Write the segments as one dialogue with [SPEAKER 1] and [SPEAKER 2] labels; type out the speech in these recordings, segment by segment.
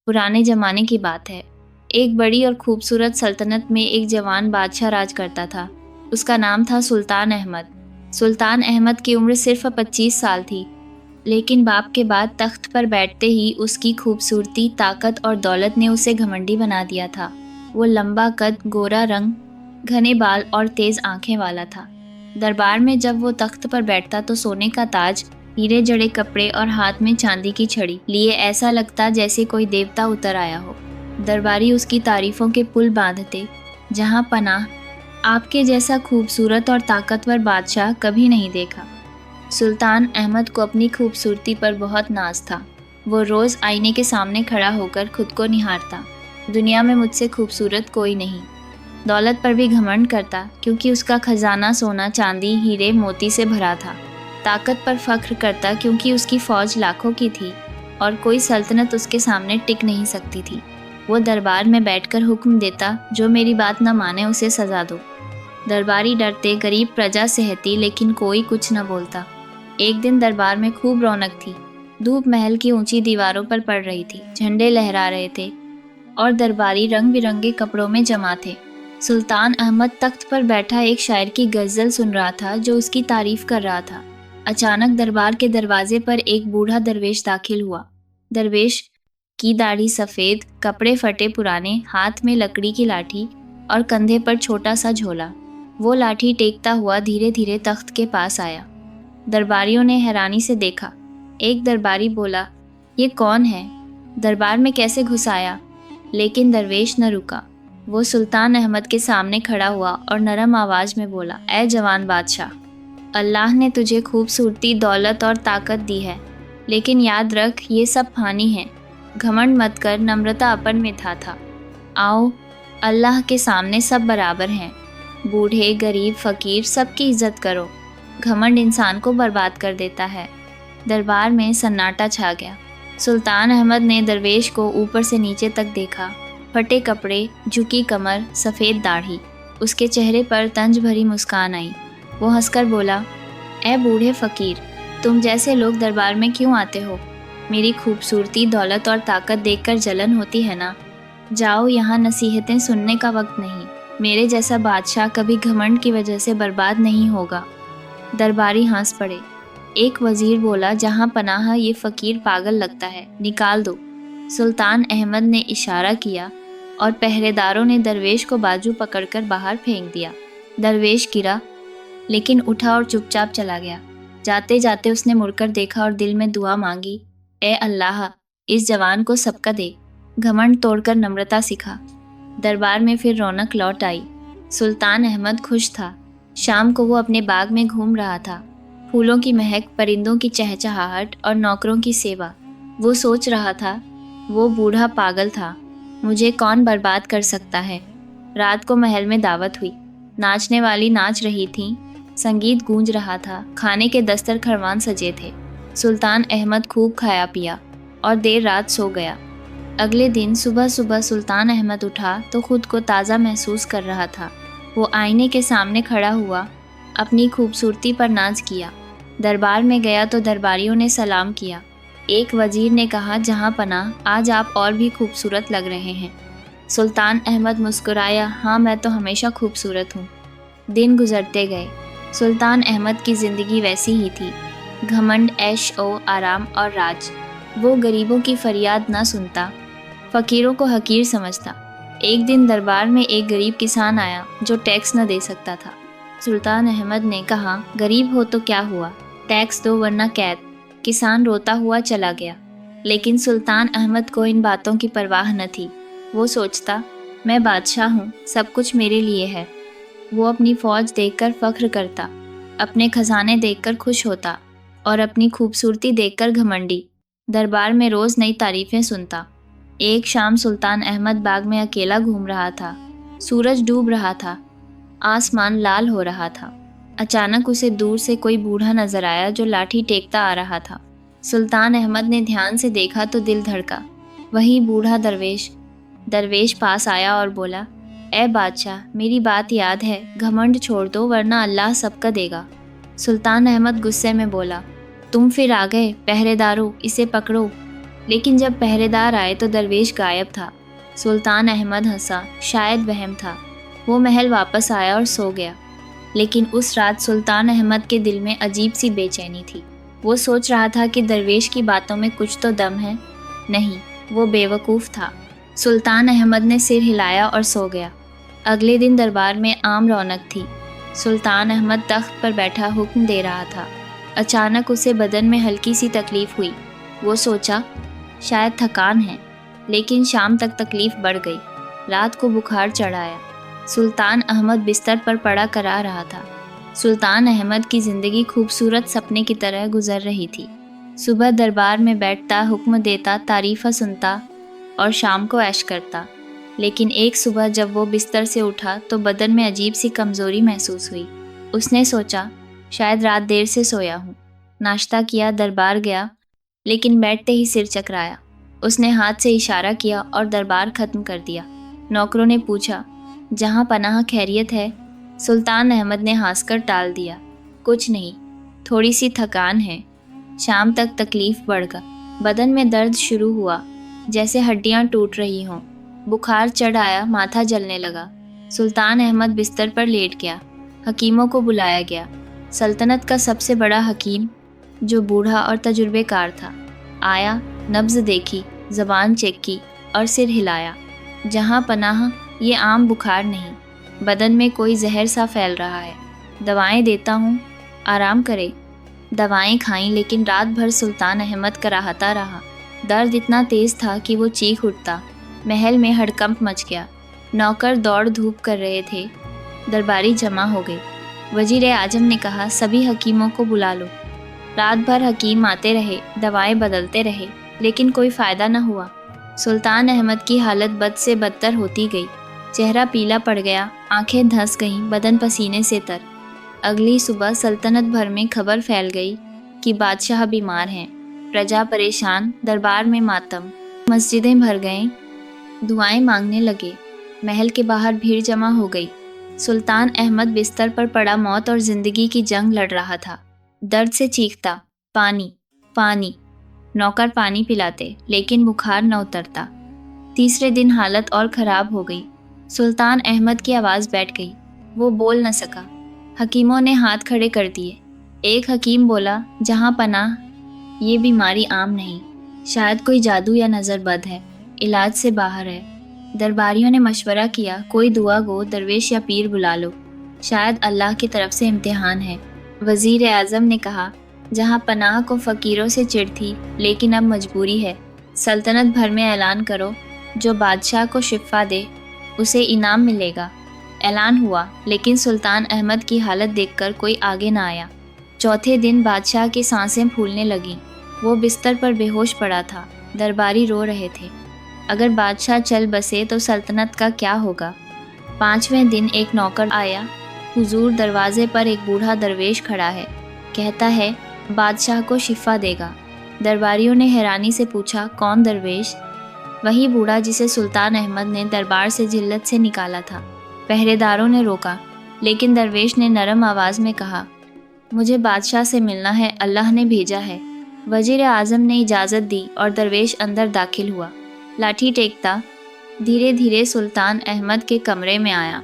[SPEAKER 1] पुराने ज़माने की बात है। एक बड़ी और खूबसूरत सल्तनत में एक जवान बादशाह राज करता था। उसका नाम था सुल्तान अहमद। सुल्तान अहमद की उम्र सिर्फ 25 साल थी, लेकिन बाप के बाद तख्त पर बैठते ही उसकी खूबसूरती, ताकत और दौलत ने उसे घमंडी बना दिया था। वो लंबा कद, गोरा रंग, घने बाल और तेज आंखें वाला था। दरबार में जब वो तख्त पर बैठता तो सोने का ताज, हीरे जड़े कपड़े और हाथ में चांदी की छड़ी लिए ऐसा लगता जैसे कोई देवता उतर आया हो। दरबारी उसकी तारीफों के पुल बांधते, जहां पनाह आपके जैसा खूबसूरत और ताकतवर बादशाह कभी नहीं देखा। सुल्तान अहमद को अपनी खूबसूरती पर बहुत नाज था। वो रोज़ आईने के सामने खड़ा होकर खुद को निहारता। दुनिया में मुझसे खूबसूरत कोई नहीं। दौलत पर भी घमंड करता, क्योंकि उसका खजाना सोना, चांदी, हीरे, मोती से भरा था। ताकत पर फख्र करता, क्योंकि उसकी फौज लाखों की थी और कोई सल्तनत उसके सामने टिक नहीं सकती थी। वो दरबार में बैठकर हुक्म देता, जो मेरी बात न माने उसे सजा दो। दरबारी डरते, गरीब प्रजा सहती, लेकिन कोई कुछ न बोलता। एक दिन दरबार में खूब रौनक थी। धूप महल की ऊंची दीवारों पर पड़ रही थी, झंडे लहरा रहे थे और दरबारी रंग बिरंगे कपड़ों में जमा थे। सुल्तान अहमद तख्त पर बैठा एक शायर की गज़ल सुन रहा था, जो उसकी तारीफ कर रहा था। अचानक दरबार के दरवाजे पर एक बूढ़ा दरवेश दाखिल हुआ। दरवेश की दाढ़ी सफ़ेद, कपड़े फटे पुराने, हाथ में लकड़ी की लाठी और कंधे पर छोटा सा झोला। वो लाठी टेकता हुआ धीरे धीरे तख्त के पास आया। दरबारियों ने हैरानी से देखा। एक दरबारी बोला, ये कौन है? दरबार में कैसे घुस आया? लेकिन दरवेश न रुका। वो सुल्तान अहमद के सामने खड़ा हुआ और नरम आवाज़ में बोला, ऐ जवान बादशाह, अल्लाह ने तुझे खूबसूरती, दौलत और ताकत दी है, लेकिन याद रख ये सब फानी है। घमंड मत कर, नम्रता अपन में था। आओ, अल्लाह के सामने सब बराबर हैं। बूढ़े, गरीब, फ़कीर, सबकी इज्जत करो। घमंड इंसान को बर्बाद कर देता है। दरबार में सन्नाटा छा गया। सुल्तान अहमद ने दरवेश को ऊपर से नीचे तक देखा। फटे कपड़े, झुकी कमर, सफ़ेद दाढ़ी। उसके चेहरे पर तंज भरी मुस्कान आई। वो हंसकर बोला, ऐ बूढ़े फ़कीर, तुम जैसे लोग दरबार में क्यों आते हो? मेरी खूबसूरती, दौलत और ताकत देखकर जलन होती है ना? जाओ, यहाँ नसीहतें सुनने का वक्त नहीं। मेरे जैसा बादशाह कभी घमंड की वजह से बर्बाद नहीं होगा। दरबारी हंस पड़े। एक वजीर बोला, जहाँ पनाह ये फ़कीर पागल लगता है, निकाल दो। सुल्तान अहमद ने इशारा किया और पहरेदारों ने दरवेश को बाजू पकड़कर बाहर फेंक दिया। दरवेश गिरा, लेकिन उठा और चुपचाप चला गया। जाते जाते उसने मुड़कर देखा और दिल में दुआ मांगी, ए अल्लाह, इस जवान को सबका दे, घमंड तोड़कर नम्रता सिखा। दरबार में फिर रौनक लौट आई। सुल्तान अहमद खुश था। शाम को वो अपने बाग में घूम रहा था। फूलों की महक, परिंदों की चहचहाहट और नौकरों की सेवा। वो सोच रहा था, वो बूढ़ा पागल था, मुझे कौन बर्बाद कर सकता है। रात को महल में दावत हुई। नाचने वाली नाच रही थीं, संगीत गूंज रहा था, खाने के दस्तरखान सजे थे। सुल्तान अहमद खूब खाया पिया और देर रात सो गया। अगले दिन सुबह सुबह सुल्तान अहमद उठा तो खुद को ताज़ा महसूस कर रहा था। वो आईने के सामने खड़ा हुआ, अपनी खूबसूरती पर नाज किया। दरबार में गया तो दरबारियों ने सलाम किया। एक वजीर ने कहा, जहाँ पनाह, आज आप और भी खूबसूरत लग रहे हैं। सुल्तान अहमद मुस्कुराया, हाँ, मैं तो हमेशा खूबसूरत हूँ। दिन गुजरते गए। सुल्तान अहमद की ज़िंदगी वैसी ही थी, घमंड, ऐश ओ आराम और राज। वो गरीबों की फरियाद न सुनता, फ़कीरों को हकीर समझता। एक दिन दरबार में एक गरीब किसान आया जो टैक्स न दे सकता था। सुल्तान अहमद ने कहा, गरीब हो तो क्या हुआ, टैक्स दो वरना कैद। किसान रोता हुआ चला गया, लेकिन सुल्तान अहमद को इन बातों की परवाह न थी। वो सोचता, मैं बादशाह हूँ, सब कुछ मेरे लिए है। वो अपनी फ़ौज देखकर फ़ख्र करता, अपने खजाने देखकर खुश होता और अपनी खूबसूरती देखकर घमंडी। दरबार में रोज़ नई तारीफ़ें सुनता। एक शाम सुल्तान अहमद बाग में अकेला घूम रहा था। सूरज डूब रहा था, आसमान लाल हो रहा था। अचानक उसे दूर से कोई बूढ़ा नजर आया जो लाठी टेकता आ रहा था। सुल्तान अहमद ने ध्यान से देखा तो दिल धड़का। वही बूढ़ा दरवेश। दरवेश पास आया और बोला, ए बादशाह, मेरी बात याद है, घमंड छोड़ दो वरना अल्लाह सबका देगा। सुल्तान अहमद गुस्से में बोला, तुम फिर आ गए, पहरेदारों, इसे पकड़ो। लेकिन जब पहरेदार आए तो दरवेश गायब था। सुल्तान अहमद हंसा, शायद वहम था। वो महल वापस आया और सो गया। लेकिन उस रात सुल्तान अहमद के दिल में अजीब सी बेचैनी थी। वो सोच रहा था कि दरवेश की बातों में कुछ तो दम है। नहीं, वो बेवकूफ़ था। सुल्तान अहमद ने सिर हिलाया और सो गया। अगले दिन दरबार में आम रौनक थी। सुल्तान अहमद तख्त पर बैठा हुक्म दे रहा था। अचानक उसे बदन में हल्की सी तकलीफ़ हुई। वो सोचा शायद थकान है, लेकिन शाम तक तकलीफ़ बढ़ गई। रात को बुखार चढ़ आया। सुल्तान अहमद बिस्तर पर पड़ा करा रहा था। सुल्तान अहमद की ज़िंदगी खूबसूरत सपने की तरह गुजर रही थी। सुबह दरबार में बैठता, हुक्म देता, तारीफ़ा सुनता और शाम को ऐश करता। लेकिन एक सुबह जब वो बिस्तर से उठा तो बदन में अजीब सी कमज़ोरी महसूस हुई। उसने सोचा शायद रात देर से सोया हूँ। नाश्ता किया, दरबार गया, लेकिन बैठते ही सिर चकराया। उसने हाथ से इशारा किया और दरबार ख़त्म कर दिया। नौकरों ने पूछा, जहाँ पनाह खैरियत है? सुल्तान अहमद ने हंसकर टाल दिया, कुछ नहीं, थोड़ी सी थकान है। शाम तक तकलीफ़ बढ़ गई। बदन में दर्द शुरू हुआ, जैसे हड्डियाँ टूट रही हों। बुखार चढ़ आया, माथा जलने लगा। सुल्तान अहमद बिस्तर पर लेट गया। हकीमों को बुलाया गया। सल्तनत का सबसे बड़ा हकीम, जो बूढ़ा और तजुर्बेकार था, आया, नब्ज़ देखी, ज़बान चेक की और सिर हिलाया। जहाँ पनाह, ये आम बुखार नहीं, बदन में कोई जहर सा फैल रहा है। दवाएं देता हूँ, आराम करे। दवाएं खाईं, लेकिन रात भर सुल्तान अहमद कराहता रहा। दर्द इतना तेज़ था कि वो चीख उठता। महल में हड़कंप मच गया। नौकर दौड़ धूप कर रहे थे। दरबारी जमा हो गए। वजीर आजम ने कहा, सभी हकीमों को बुला लो। रात भर हकीम आते रहे, दवाएं बदलते रहे, लेकिन कोई फ़ायदा न हुआ। सुल्तान अहमद की हालत बद से बदतर होती गई। चेहरा पीला पड़ गया, आंखें धंस गईं, बदन पसीने से तर। अगली सुबह सल्तनत भर में खबर फैल गई कि बादशाह बीमार हैं। प्रजा परेशान, दरबार में मातम। मस्जिदें भर गईं, दुआएं मांगने लगे। महल के बाहर भीड़ जमा हो गई। सुल्तान अहमद बिस्तर पर पड़ा मौत और ज़िंदगी की जंग लड़ रहा था। दर्द से चीखता, पानी, पानी। नौकर पानी पिलाते, लेकिन बुखार न उतरता। तीसरे दिन हालत और ख़राब हो गई। सुल्तान अहमद की आवाज़ बैठ गई। वो बोल न सका। हकीमों ने हाथ खड़े कर दिए। एक हकीम बोला, जहाँ पनाह, ये बीमारी आम नहीं, शायद कोई जादू या नज़र बद है, इलाज से बाहर है। दरबारियों ने मशवरा किया, कोई दुआ गो, दरवेश या पीर बुला लो, शायद अल्लाह की तरफ से इम्तिहान है। वज़ीर आज़म ने कहा, जहाँ पनाह को फ़कीरों से चिढ़ थी, लेकिन अब मजबूरी है। सल्तनत भर में ऐलान करो, जो बादशाह को शिफा दे उसे इनाम मिलेगा। ऐलान हुआ, लेकिन सुल्तान अहमद की हालत देखकर कोई आगे ना आया। चौथे दिन बादशाह की सांसें फूलने लगीं। वो बिस्तर पर बेहोश पड़ा था। दरबारी रो रहे थे। अगर बादशाह चल बसे तो सल्तनत का क्या होगा? 5वें दिन एक नौकर आया। हुजूर, दरवाजे पर एक बूढ़ा दरवेश खड़ा है, कहता है बादशाह को शिफा देगा। दरबारियों ने हैरानी से पूछा, कौन दरवेश? वही बूढ़ा जिसे सुल्तान अहमद ने दरबार से जिल्लत से निकाला था। पहरेदारों ने रोका, लेकिन दरवेश ने नरम आवाज़ में कहा, मुझे बादशाह से मिलना है, अल्लाह ने भेजा है। वज़ीर आज़म ने इजाज़त दी और दरवेश अंदर दाखिल हुआ। लाठी टेकता धीरे धीरे सुल्तान अहमद के कमरे में आया।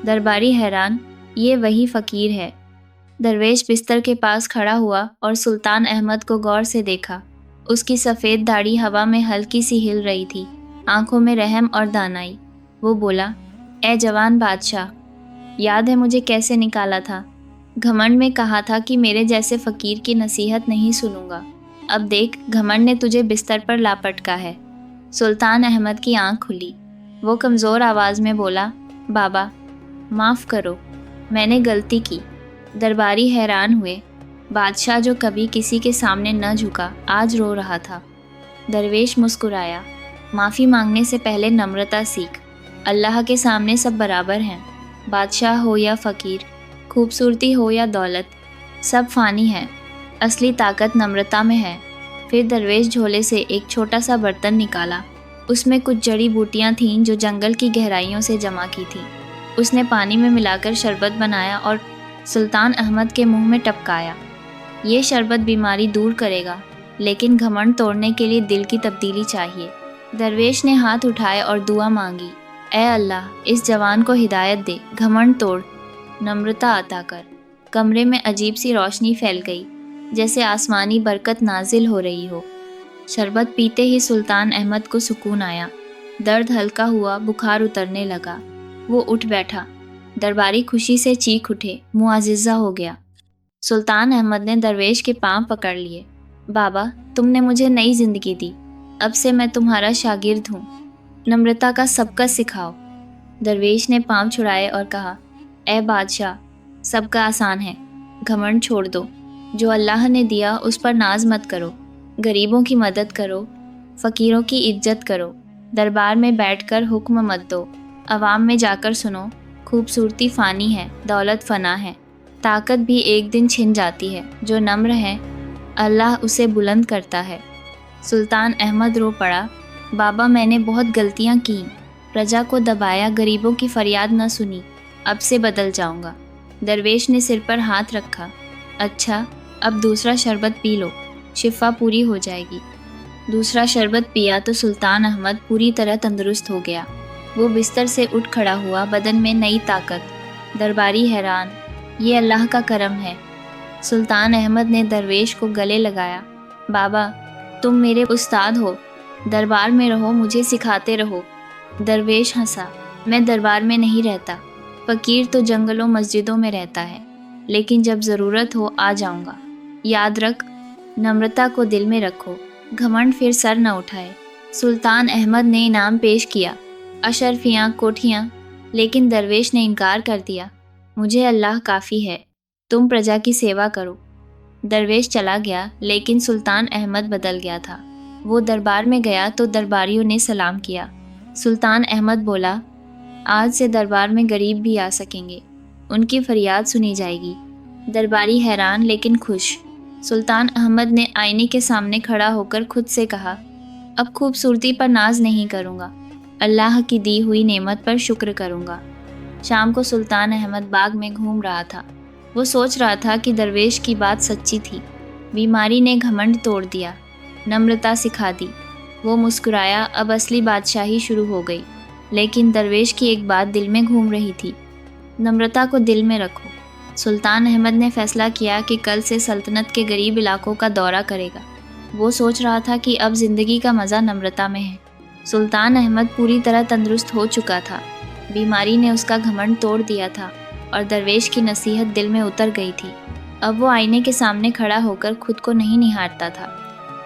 [SPEAKER 1] दरबारी हैरान, ये वही फ़कीर है। दरवेश बिस्तर के पास खड़ा हुआ और सुल्तान अहमद को गौर से देखा। उसकी सफ़ेद दाढ़ी हवा में हल्की सी हिल रही थी, आंखों में रहम और दानाई। वो बोला, ए जवान बादशाह, याद है मुझे कैसे निकाला था? घमंड में कहा था कि मेरे जैसे फ़कीर की नसीहत नहीं सुनूंगा। अब देख, घमंड ने तुझे बिस्तर पर लापटका है। सुल्तान अहमद की आंख खुली। वो कमज़ोर आवाज़ में बोला, बाबा माफ़ करो, मैंने गलती की। दरबारी हैरान हुए। बादशाह जो कभी किसी के सामने न झुका, आज रो रहा था। दरवेश मुस्कुराया, माफ़ी मांगने से पहले नम्रता सीख। अल्लाह के सामने सब बराबर हैं। बादशाह हो या फ़कीर, खूबसूरती हो या दौलत, सब फ़ानी है। असली ताकत नम्रता में है। फिर दरवेश झोले से एक छोटा सा बर्तन निकाला। उसमें कुछ जड़ी बूटियाँ थीं जो जंगल की गहराइयों से जमा की थीं। उसने पानी में मिलाकर शरबत बनाया और सुल्तान अहमद के मुंह में टपकाया। ये शरबत बीमारी दूर करेगा, لیکن گھمنڈ توڑنے کے لیے دل کی تبدیلی چاہیے۔ درویش نے ہاتھ اٹھائے اور دعا مانگی، اے اللہ اس جوان کو ہدایت دے، گھمنڈ توڑ، نمرتا عطا کر۔ کمرے میں عجیب سی روشنی پھیل گئی، جیسے آسمانی برکت نازل ہو رہی ہو۔ شربت پیتے ہی سلطان احمد کو سکون آیا، درد ہلکا ہوا، بخار اترنے لگا۔ وہ اٹھ بیٹھا، درباری خوشی سے چیخ اٹھے، معززہ ہو گیا۔ سلطان احمد نے درویش کے پاؤں پکڑ لیے، بابا تم نے مجھے نئی زندگی دی، اب سے میں تمہارا شاگرد ہوں، نمرتا کا سبقت سکھاؤ۔ درویش نے پاؤں چھڑائے اور کہا، اے بادشاہ سب کا آسان ہے، گھمنڈ چھوڑ دو، جو اللہ نے دیا اس پر ناز مت کرو، غریبوں کی مدد کرو، فقیروں کی عزت کرو، دربار میں بیٹھ کر حکم مت دو، عوام میں جا کر سنو، خوبصورتی فانی ہے، دولت فنا ہے، طاقت بھی ایک دن چھن جاتی ہے، جو نمر ہے اللہ اسے بلند کرتا ہے۔ سلطان احمد رو پڑا، بابا میں نے بہت غلطیاں کیں، پرجا کو دبایا، غریبوں کی فریاد نہ سنی، اب سے بدل جاؤں گا۔ درویش نے سر پر ہاتھ رکھا، اچھا اب دوسرا شربت پی لو، شفا پوری ہو جائے گی۔ دوسرا شربت پیا تو سلطان احمد پوری طرح تندرست ہو گیا۔ وہ بستر سے اٹھ کھڑا ہوا، بدن میں نئی طاقت۔ درباری حیران، یہ اللہ کا کرم ہے۔ سلطان احمد نے درویش کو گلے لگایا، بابا تم میرے استاد ہو، دربار میں رہو، مجھے سکھاتے رہو۔ درویش ہنسا، میں دربار میں نہیں رہتا، فقیر تو جنگلوں مسجدوں میں رہتا ہے، لیکن جب ضرورت ہو آ جاؤں گا۔ یاد رکھ، نمرتا کو دل میں رکھو، گھمنڈ پھر سر نہ اٹھائے۔ سلطان احمد نے انعام پیش کیا، اشرفیاں، کوٹھیاں، لیکن درویش نے انکار کر دیا، مجھے اللہ کافی ہے، تم پرجا کی سیوا کرو۔ درویش چلا گیا، لیکن سلطان احمد بدل گیا تھا۔ وہ دربار میں گیا تو درباریوں نے سلام کیا۔ سلطان احمد بولا، آج سے دربار میں غریب بھی آ سکیں گے، ان کی فریاد سنی جائے گی۔ درباری حیران لیکن خوش۔ سلطان احمد نے آئینے کے سامنے کھڑا ہو کر خود سے کہا، اب خوبصورتی پر ناز نہیں کروں گا، اللہ کی دی ہوئی نعمت پر شکر کروں گا۔ شام کو سلطان احمد باغ میں گھوم رہا تھا۔ وہ سوچ رہا تھا کہ درویش کی بات سچی تھی، بیماری نے گھمنڈ توڑ دیا، نمرتا سکھا دی۔ وہ مسکرایا، اب اصلی بادشاہی شروع ہو گئی۔ لیکن درویش کی ایک بات دل میں گھوم رہی تھی، نمرتا کو دل میں رکھو۔ سلطان احمد نے فیصلہ کیا کہ کل سے سلطنت کے غریب علاقوں کا دورہ کرے گا۔ وہ سوچ رہا تھا کہ اب زندگی کا مزہ نمرتا میں ہے۔ سلطان احمد پوری طرح تندرست ہو چکا تھا، بیماری نے اس کا گھمنڈ توڑ دیا تھا اور درویش کی نصیحت دل میں اتر گئی تھی۔ اب وہ آئینے کے سامنے کھڑا ہو کر خود کو نہیں نہارتا تھا،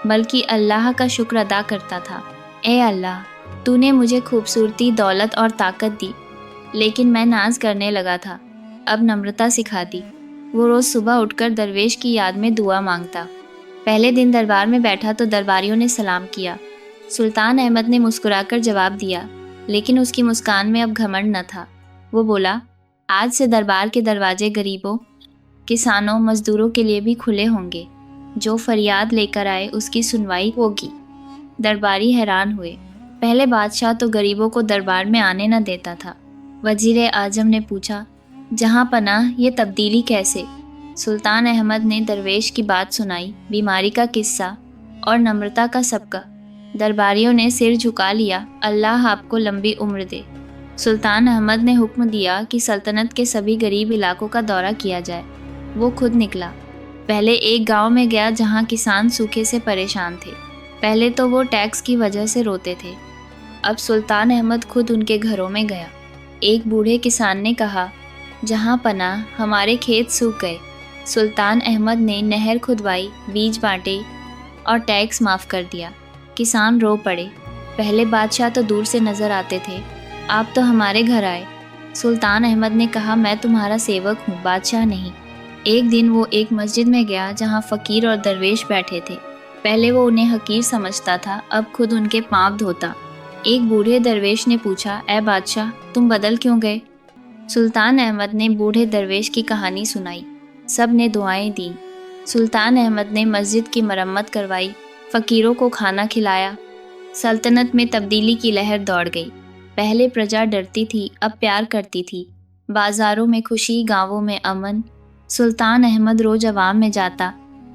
[SPEAKER 1] بلکہ اللہ کا شکر ادا کرتا تھا۔ اے اللہ، تو نے مجھے خوبصورتی، دولت اور طاقت دی، لیکن میں ناز کرنے لگا تھا، اب نمرتا سکھا دی۔ وہ روز صبح اٹھ کر درویش کی یاد میں دعا مانگتا۔ پہلے دن دربار میں بیٹھا تو درباریوں نے سلام کیا۔ سلطان احمد نے مسکرا کر جواب دیا، لیکن اس کی مسکان میں اب گھمنڈ نہ تھا۔ وہ بولا، آج سے دربار کے دروازے غریبوں، کسانوں، مزدوروں کے لیے بھی کھلے ہوں گے، جو فریاد لے کر آئے اس کی سنوائی ہوگی۔ درباری حیران ہوئے، پہلے بادشاہ تو غریبوں کو دربار میں آنے نہ دیتا تھا۔ وزیر اعظم نے پوچھا، جہاں پناہ یہ تبدیلی کیسے؟ سلطان احمد نے درویش کی بات سنائی، بیماری کا قصہ اور نمرتا کا سبقہ۔ درباریوں نے سر جھکا لیا، اللہ آپ کو لمبی عمر دے۔ سلطان احمد نے حکم دیا کہ سلطنت کے سبھی غریب علاقوں کا دورہ کیا جائے۔ وہ خود نکلا۔ پہلے ایک گاؤں میں گیا جہاں کسان سوکھے سے پریشان تھے۔ پہلے تو وہ ٹیکس کی وجہ سے روتے تھے، اب سلطان احمد خود ان کے گھروں میں گیا۔ ایک بوڑھے کسان نے کہا، جہاں پناہ ہمارے کھیت سوکھ گئے۔ سلطان احمد نے نہر کھدوائی، بیج بانٹے اور ٹیکس معاف کر دیا۔ کسان رو پڑے، پہلے بادشاہ تو دور سے نظر آتے تھے، آپ تو ہمارے گھر آئے۔ سلطان احمد نے کہا، میں تمہارا سیوک ہوں، بادشاہ نہیں۔ ایک دن وہ ایک مسجد میں گیا جہاں فقیر اور درویش بیٹھے تھے۔ پہلے وہ انہیں حقیر سمجھتا تھا، اب خود ان کے پاؤں دھوتا۔ ایک بوڑھے درویش نے پوچھا، اے بادشاہ تم بدل کیوں گئے؟ سلطان احمد نے بوڑھے درویش کی کہانی سنائی، سب نے دعائیں دیں۔ سلطان احمد نے مسجد کی مرمت کروائی، فقیروں کو کھانا کھلایا۔ سلطنت میں تبدیلی کی لہر دوڑ گئی۔ پہلے پرجا ڈرتی تھی، اب پیار کرتی تھی۔ بازاروں میں خوشی، گاؤں میں امن۔ سلطان احمد روز عوام میں جاتا،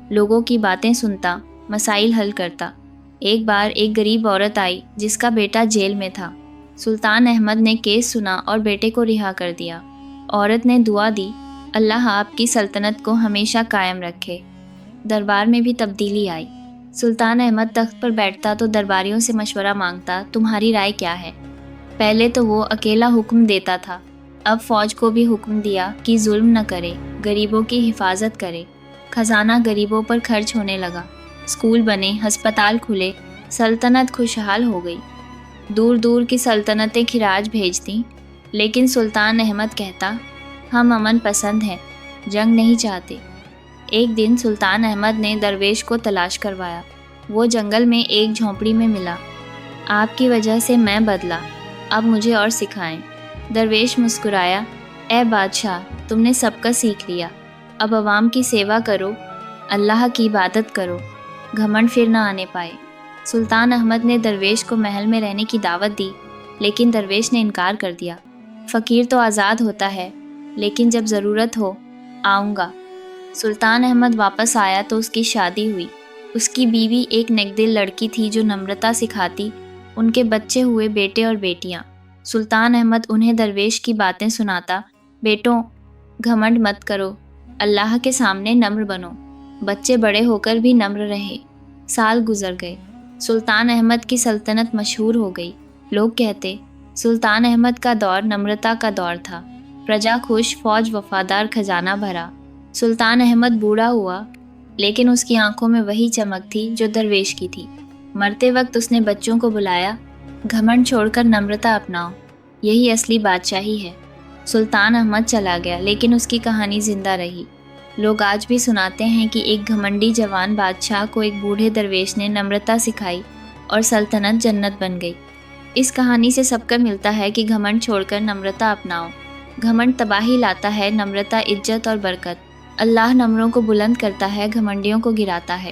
[SPEAKER 1] لوگوں کی باتیں سنتا، مسائل حل کرتا۔ ایک بار ایک غریب عورت آئی جس کا بیٹا جیل میں تھا۔ سلطان احمد نے کیس سنا اور بیٹے کو رہا کر دیا۔ عورت نے دعا دی، اللہ آپ کی سلطنت کو ہمیشہ قائم رکھے۔ دربار میں بھی تبدیلی آئی۔ سلطان احمد تخت پر بیٹھتا تو درباریوں سے مشورہ مانگتا، تمہاری رائے کیا ہے؟ پہلے تو وہ اکیلا حکم دیتا تھا، اب فوج کو بھی حکم دیا کہ ظلم نہ کرے، غریبوں کی حفاظت کرے۔ خزانہ غریبوں پر خرچ ہونے لگا، اسکول بنے، ہسپتال کھلے، سلطنت خوشحال ہو گئی۔ دور دور کی سلطنتیں خراج بھیجتیں، لیکن سلطان احمد کہتا، ہم امن پسند ہیں، جنگ نہیں چاہتے۔ ایک دن سلطان احمد نے درویش کو تلاش کروایا۔ وہ جنگل میں ایک جھونپڑی میں ملا۔ آپ کی وجہ سے میں بدلا، اب مجھے اور سکھائیں۔ درویش مسکرایا، اے بادشاہ، تم نے سب کا سیکھ لیا، اب عوام کی سیوا کرو، اللہ کی عبادت کرو، گھمنڈ پھر نہ آنے پائے۔ سلطان احمد نے درویش کو محل میں رہنے کی دعوت دی، لیکن درویش نے انکار کر دیا۔ فقیر تو آزاد ہوتا ہے، لیکن جب ضرورت ہو آؤں گا۔ سلطان احمد واپس آیا تو اس کی شادی ہوئی۔ اس کی بیوی ایک نیک دل لڑکی تھی جو نمرتا سکھاتی، ان کے بچے ہوئے بیٹے اور بیٹیاں۔ سلطان احمد انہیں درویش کی باتیں سناتا، بیٹوں گھمنڈ مت کرو، اللہ کے سامنے نمر بنو، بچے بڑے ہو کر بھی نمر رہے۔ سال گزر گئے، سلطان احمد کی سلطنت مشہور ہو گئی۔ لوگ کہتے، سلطان احمد کا دور نمرتا کا دور تھا، پرجا خوش، فوج وفادار، خزانہ بھرا۔ سلطان احمد بوڑھا ہوا، لیکن اس کی آنکھوں میں وہی چمک تھی جو درویش کی تھی۔ مرتے وقت اس نے بچوں کو بلایا، گھمنڈ چھوڑ کر نمرتا اپناؤ، یہی اصلی بادشاہی ہے۔ سلطان احمد چلا گیا، لیکن اس کی کہانی زندہ رہی۔ لوگ آج بھی سناتے ہیں کہ ایک گھمنڈی جوان بادشاہ کو ایک بوڑھے درویش نے نمرتا سکھائی اور سلطنت جنت بن گئی۔ اس کہانی سے سب کا ملتا ہے کہ گھمنڈ چھوڑ کر نمرتا اپناؤ۔ گھمنڈ تباہی لاتا ہے، نمرتا عزت اور برکت۔ اللہ نمروں کو بلند کرتا ہے، گھمنڈیوں کو گراتا ہے۔